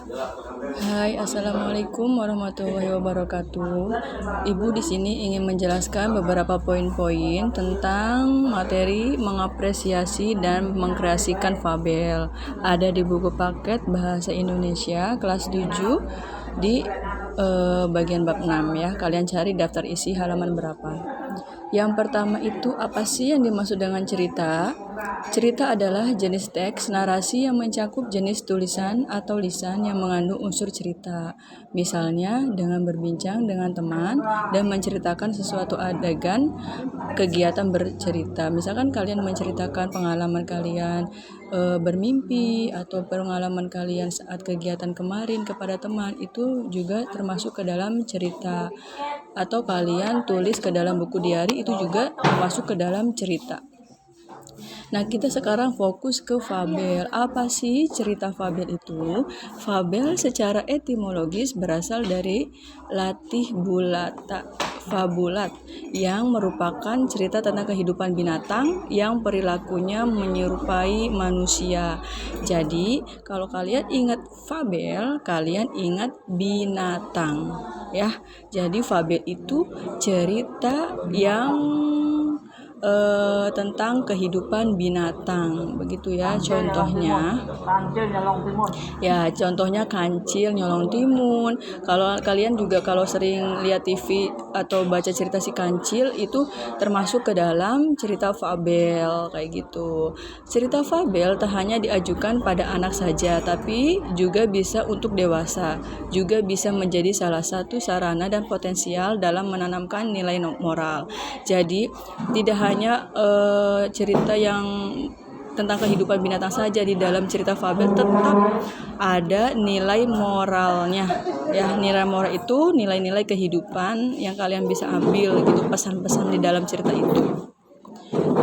Hai, assalamualaikum warahmatullahi wabarakatuh. Ibu di sini ingin menjelaskan beberapa poin-poin tentang materi mengapresiasi dan mengkreasikan fabel. Ada di buku paket Bahasa Indonesia kelas 7 di bagian bab 6 ya. Kalian cari daftar isi halaman berapa. Yang pertama itu apa sih yang dimaksud dengan cerita? Cerita adalah jenis teks narasi yang mencakup jenis tulisan atau lisan yang mengandung unsur cerita. Misalnya dengan berbincang dengan teman dan menceritakan sesuatu adegan kegiatan bercerita. Misalkan kalian menceritakan pengalaman kalian bermimpi atau pengalaman kalian saat kegiatan kemarin kepada teman, itu juga termasuk ke dalam cerita. Atau kalian tulis ke dalam buku diari, itu juga termasuk ke dalam cerita. Nah, kita sekarang fokus ke fabel. Apa sih cerita fabel itu? Fabel secara etimologis berasal dari latih bulata, fabulat, yang merupakan cerita tentang kehidupan binatang yang perilakunya menyerupai manusia. Jadi, kalau kalian ingat fabel, kalian ingat binatang, ya. Jadi, fabel itu cerita yang tentang kehidupan binatang, begitu ya. Contohnya kancil nyolong timun. Kalau kalian juga kalau sering lihat TV atau baca cerita si kancil, itu termasuk ke dalam cerita fabel kayak gitu. Cerita fabel tak hanya diajukan pada anak saja, tapi juga bisa untuk dewasa, juga bisa menjadi salah satu sarana dan potensial dalam menanamkan nilai moral. Jadi tidak hanya cerita yang tentang kehidupan binatang saja. Di dalam cerita fabel tetap ada nilai moralnya, ya. Nilai moral itu nilai-nilai kehidupan yang kalian bisa ambil gitu, pesan-pesan di dalam cerita itu.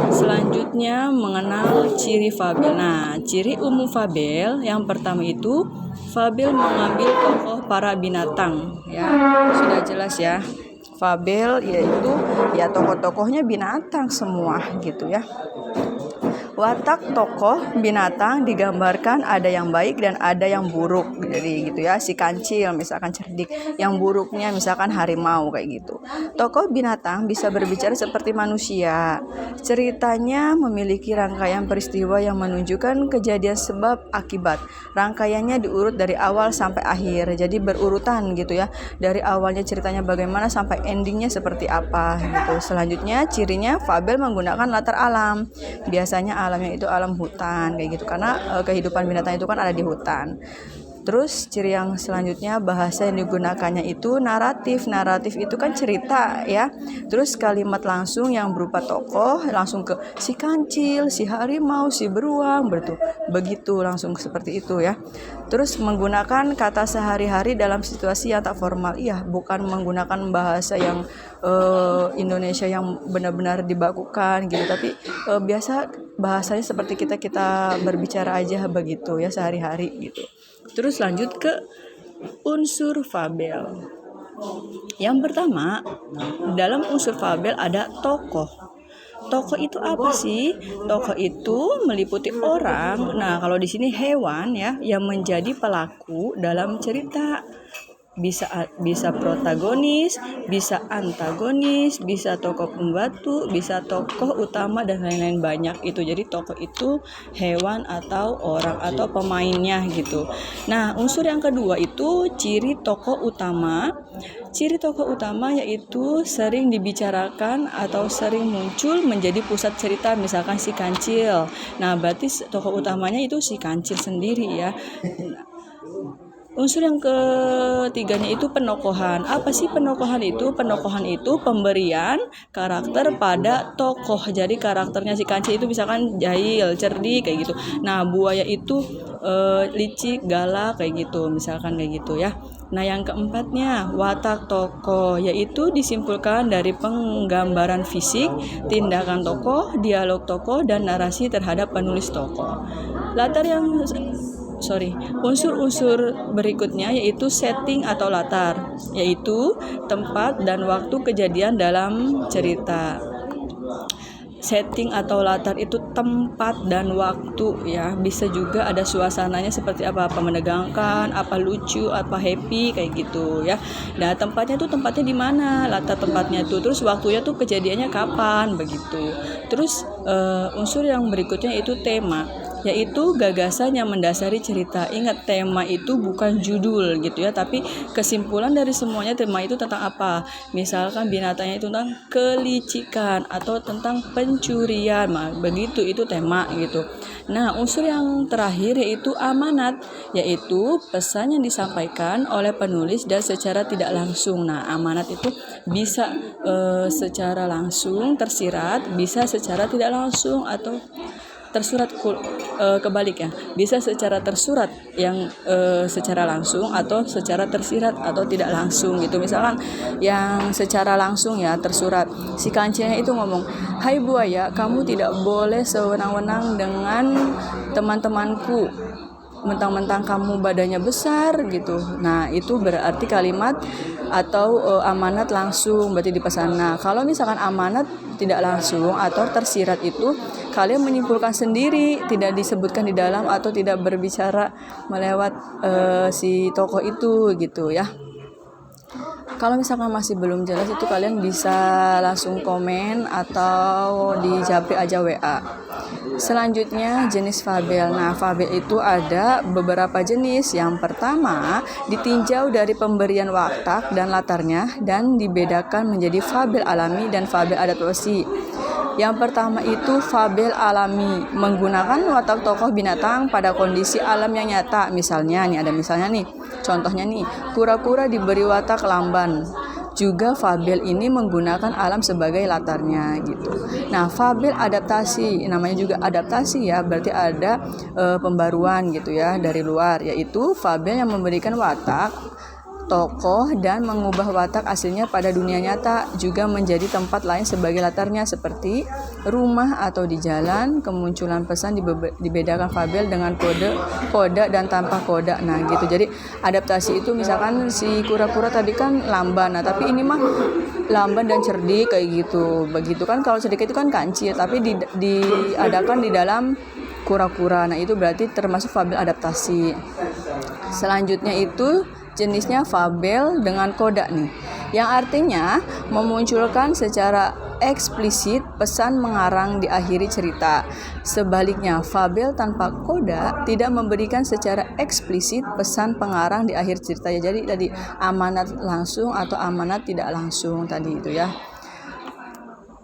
Selanjutnya mengenal ciri fabel. Nah, ciri umum fabel yang pertama itu fabel mengambil tokoh para binatang, ya. Sudah jelas ya. Fabel yaitu ya tokoh-tokohnya binatang semua gitu ya. Watak tokoh binatang digambarkan ada yang baik dan ada yang buruk. Jadi gitu ya, si kancil misalkan cerdik, yang buruknya misalkan harimau kayak gitu. Tokoh binatang bisa berbicara seperti manusia. Ceritanya memiliki rangkaian peristiwa yang menunjukkan kejadian sebab akibat. Rangkaiannya diurut dari awal sampai akhir. Jadi berurutan gitu ya. Dari awalnya ceritanya bagaimana sampai endingnya seperti apa gitu. Selanjutnya cirinya fabel menggunakan latar alam. Biasanya alamnya itu alam hutan kayak gitu, karena kehidupan binatang itu kan ada di hutan. Terus ciri yang selanjutnya bahasa yang digunakannya itu naratif. Naratif itu kan cerita ya. Terus kalimat langsung yang berupa tokoh langsung ke si kancil, si harimau, si beruang, begitu langsung seperti itu ya. Terus menggunakan kata sehari-hari dalam situasi yang tak formal. Iya, bukan menggunakan bahasa yang Indonesia yang benar-benar dibakukan gitu, tapi biasa bahasanya seperti kita berbicara aja begitu ya sehari-hari gitu. Terus lanjut ke unsur fabel. Yang pertama, dalam unsur fabel ada tokoh. Tokoh itu apa sih? Tokoh itu meliputi orang. Nah, kalau di sini hewan ya yang menjadi pelaku dalam cerita. Bisa protagonis, bisa antagonis, bisa tokoh pembantu, bisa tokoh utama dan lain-lain banyak itu. Jadi tokoh itu hewan atau orang atau pemainnya gitu. Nah, unsur yang kedua itu ciri tokoh utama. Ciri tokoh utama yaitu sering dibicarakan atau sering muncul menjadi pusat cerita, misalkan si kancil. Nah, berarti tokoh utamanya itu si kancil sendiri ya. Unsur yang ketiganya itu penokohan. Apa sih penokohan itu? Penokohan itu pemberian karakter pada tokoh. Jadi karakternya si kancil itu misalkan jahil, cerdik kayak gitu. Nah, buaya itu licik, galak kayak gitu, misalkan kayak gitu ya. Nah, yang keempatnya watak tokoh, yaitu disimpulkan dari penggambaran fisik, tindakan tokoh, dialog tokoh, dan narasi terhadap penulis tokoh. Unsur-unsur berikutnya yaitu setting atau latar, yaitu tempat dan waktu kejadian dalam cerita. setting atau latar itu tempat dan waktu ya. Bisa juga ada suasananya seperti apa menegangkan, apa lucu, apa happy kayak gitu ya. Nah, tempatnya di mana? Latar tempatnya tuh. Terus waktunya tuh kejadiannya kapan begitu. Terus unsur yang berikutnya itu tema, yaitu gagasan yang mendasari cerita. Ingat, tema itu bukan judul gitu ya, tapi kesimpulan dari semuanya tema itu tentang apa. Misalkan binatangnya itu tentang kelicikan atau tentang pencurian, begitu itu tema gitu. Nah, unsur yang terakhir yaitu amanat, yaitu pesan yang disampaikan oleh penulis dan secara tidak langsung. Nah, amanat itu bisa secara langsung tersirat, bisa secara tidak langsung atau tersurat, kebalik ya, bisa secara tersurat yang secara langsung atau secara tersirat atau tidak langsung gitu. Misalkan yang secara langsung ya tersurat, si kancilnya itu ngomong, "Hai buaya, kamu tidak boleh sewenang-wenang dengan teman-temanku, mentang-mentang kamu badannya besar," gitu. Nah, itu berarti kalimat atau amanat langsung, berarti di pesan. Nah, kalau misalkan amanat tidak langsung atau tersirat itu kalian menyimpulkan sendiri, tidak disebutkan di dalam atau tidak berbicara melewat si tokoh itu gitu ya. Kalau misalkan masih belum jelas itu kalian bisa langsung komen atau di japri aja WA. Selanjutnya jenis fabel. Nah, fabel itu ada beberapa jenis. Yang pertama, ditinjau dari pemberian watak dan latarnya dan dibedakan menjadi fabel alami dan fabel adaptasi. Yang pertama itu fabel alami, menggunakan watak tokoh binatang pada kondisi alam yang nyata. Misalnya nih, ada misalnya nih, contohnya nih, kura-kura diberi watak lamban. Juga fabel ini menggunakan alam sebagai latarnya gitu. Nah, fabel adaptasi, namanya juga adaptasi ya, berarti ada pembaruan gitu ya dari luar, yaitu fabel yang memberikan watak tokoh dan mengubah watak aslinya pada dunia nyata, juga menjadi tempat lain sebagai latarnya seperti rumah atau di jalan. Kemunculan pesan dibedakan fabel dengan kode dan tanpa kode. Nah gitu, jadi adaptasi itu misalkan si kura-kura tadi kan lamban, nah tapi ini mah lamban dan cerdik kayak gitu. Begitu kan, kalau cerdik itu kan kancil, tapi diadakan di dalam kura-kura. Nah itu berarti termasuk fabel adaptasi. Selanjutnya itu jenisnya fabel dengan koda nih, yang artinya memunculkan secara eksplisit pesan mengarang di akhir cerita. Sebaliknya, fabel tanpa koda tidak memberikan secara eksplisit pesan pengarang di akhir cerita ya. Jadi tadi amanat langsung atau amanat tidak langsung tadi itu ya.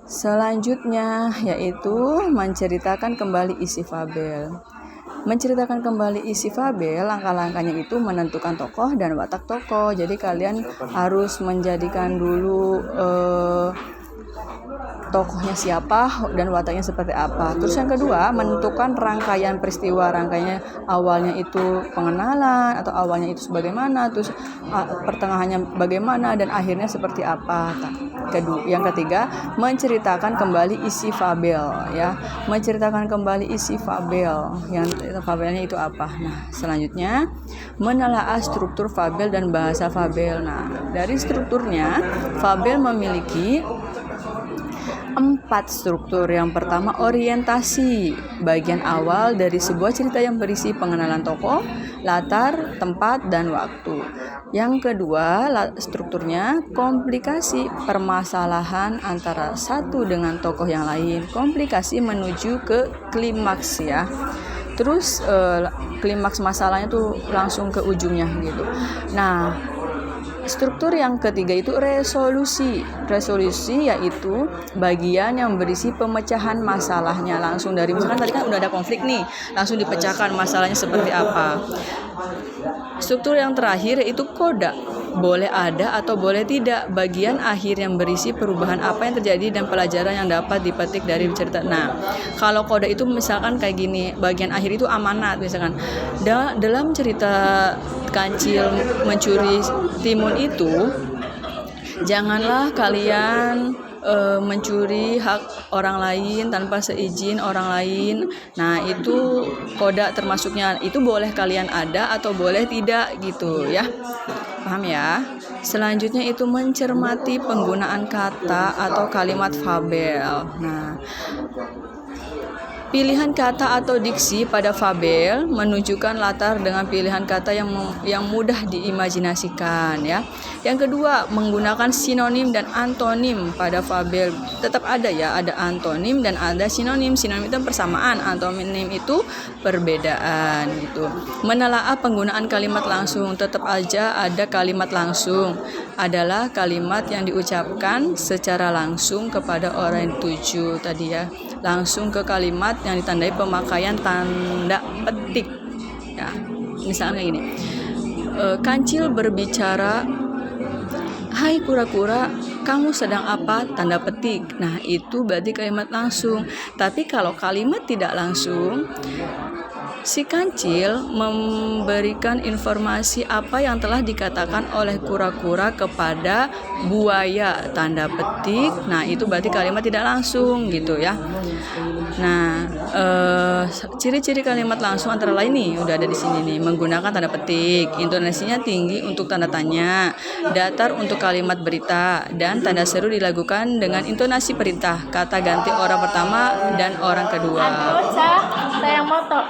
Selanjutnya yaitu menceritakan kembali isi fabel. Menceritakan kembali isi fabel, langkah-langkahnya itu menentukan tokoh dan watak tokoh. Jadi kalian harus menjadikan dulu tokohnya siapa dan wataknya seperti apa. Terus yang kedua, menentukan rangkaian peristiwa. Rangkaiannya awalnya itu pengenalan atau awalnya itu sebagaimana, terus pertengahannya bagaimana dan akhirnya seperti apa. Yang ketiga, menceritakan kembali isi fabel ya. Menceritakan kembali isi fabel. Yang fabelnya itu apa? Nah, selanjutnya menelaah struktur fabel dan bahasa fabel. Nah, dari strukturnya fabel memiliki 4 struktur. Yang pertama, orientasi, bagian awal dari sebuah cerita yang berisi pengenalan tokoh, latar, tempat, dan waktu. Yang kedua, strukturnya komplikasi, permasalahan antara satu dengan tokoh yang lain, komplikasi menuju ke klimaks ya. Terus klimaks masalahnya tuh langsung ke ujungnya gitu. Nah, struktur yang ketiga itu resolusi. Resolusi yaitu bagian yang berisi pemecahan masalahnya langsung dari, misalkan tadi kan udah ada konflik nih, langsung dipecahkan masalahnya seperti apa. Struktur yang terakhir yaitu koda. Boleh ada atau boleh tidak bagian akhir yang berisi perubahan apa yang terjadi dan pelajaran yang dapat dipetik dari cerita. Nah, kalau koda itu misalkan kayak gini, bagian akhir itu amanat misalkan. Dalam cerita kancil mencuri timun itu, janganlah kalian mencuri hak orang lain tanpa seizin orang lain. Nah, itu koda termasuknya. Itu boleh kalian ada atau boleh tidak gitu ya. Paham ya? Selanjutnya itu mencermati penggunaan kata atau kalimat fabel. Nah, pilihan kata atau diksi pada fabel menunjukkan latar dengan pilihan kata yang mudah diimajinasikan ya. Yang kedua, menggunakan sinonim dan antonim pada fabel. Tetap ada ya, ada antonim dan ada sinonim. Sinonim itu persamaan, antonim itu perbedaan gitu. Menelaah penggunaan kalimat langsung, tetap aja ada kalimat langsung. Adalah kalimat yang diucapkan secara langsung kepada orang yang dituju tadi ya. Langsung ke kalimat yang ditandai pemakaian tanda petik ya. Misalnya gini, Kancil berbicara, "Hai kura-kura, kamu sedang apa?" Tanda petik. Nah, itu berarti kalimat langsung. Tapi kalau kalimat tidak langsung, si Kancil memberikan informasi apa yang telah dikatakan oleh kura-kura kepada buaya, tanda petik. Nah, itu berarti kalimat tidak langsung gitu ya. Nah, ciri-ciri kalimat langsung antara lain nih udah ada di sini nih. Menggunakan tanda petik, intonasinya tinggi untuk tanda tanya, datar untuk kalimat berita, dan tanda seru dilakukan dengan intonasi perintah. Kata ganti orang pertama dan orang kedua. Sayang motor.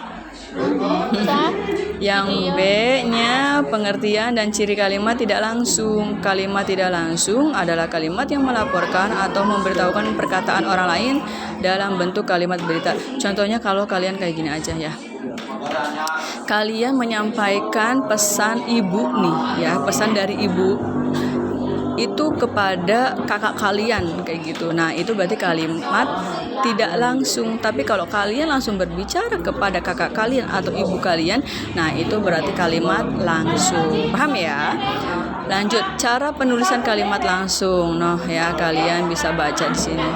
Yang B-nya pengertian dan ciri kalimat tidak langsung. Kalimat tidak langsung adalah kalimat yang melaporkan atau memberitahukan perkataan orang lain dalam bentuk kalimat berita. Contohnya kalau kalian kayak gini aja ya. Kalian menyampaikan pesan ibu nih ya, pesan dari ibu itu kepada kakak kalian kayak gitu. Nah, itu berarti kalimat tidak langsung. Tapi kalau kalian langsung berbicara kepada kakak kalian atau ibu kalian, nah itu berarti kalimat langsung. Paham ya? Lanjut, cara penulisan kalimat langsung. Nah, ya kalian bisa baca di sini.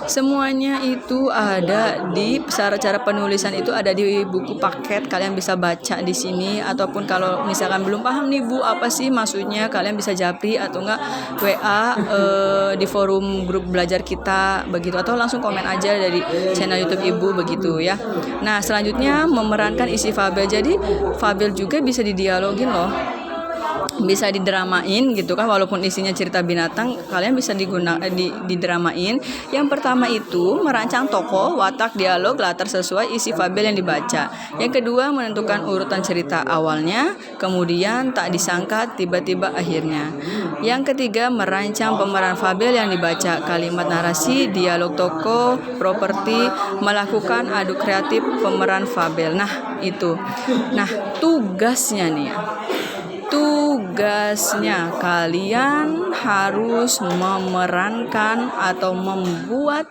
Semuanya itu ada di cara penulisan itu ada di buku paket, kalian bisa baca di sini. Ataupun kalau misalkan belum paham nih Bu apa sih maksudnya, kalian bisa japri atau enggak WA di forum grup belajar kita begitu, atau langsung komen aja dari channel YouTube Ibu begitu ya. Nah, selanjutnya memerankan isi fabel. Jadi fabel juga bisa didialogin loh, bisa didramain gitu kan, walaupun isinya cerita binatang kalian bisa didramain. Yang pertama itu merancang tokoh, watak, dialog, latar sesuai isi fabel yang dibaca. Yang kedua menentukan urutan cerita awalnya, kemudian tak disangka tiba-tiba akhirnya. Yang ketiga merancang pemeran fabel yang dibaca, kalimat narasi, dialog tokoh, properti, melakukan adu kreatif pemeran fabel. Nah itu, nah tugasnya nih ya. Tugasnya kalian harus memerankan atau membuat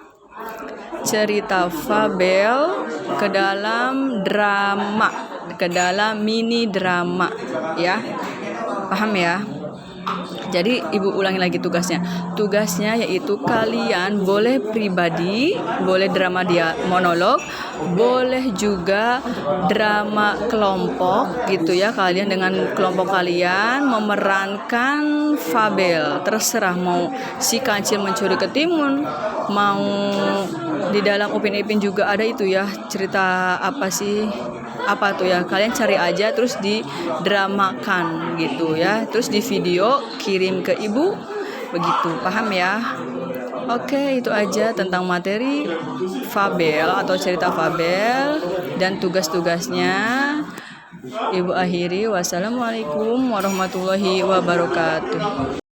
cerita fabel ke dalam drama, ke dalam mini drama ya. Paham ya? Jadi Ibu ulangi lagi tugasnya. Tugasnya yaitu kalian boleh pribadi, boleh drama dia monolog, boleh juga drama kelompok gitu ya. Kalian dengan kelompok kalian memerankan fabel. Terserah mau si Kancil mencuri ketimun, mau di dalam Upin Ipin juga ada itu ya. Cerita apa sih? Apa tuh ya, kalian cari aja terus didramakan gitu ya, terus di video kirim ke ibu begitu. Paham ya? Oke, itu aja tentang materi fabel atau cerita fabel dan tugas-tugasnya. Ibu akhiri, wassalamualaikum warahmatullahi wabarakatuh.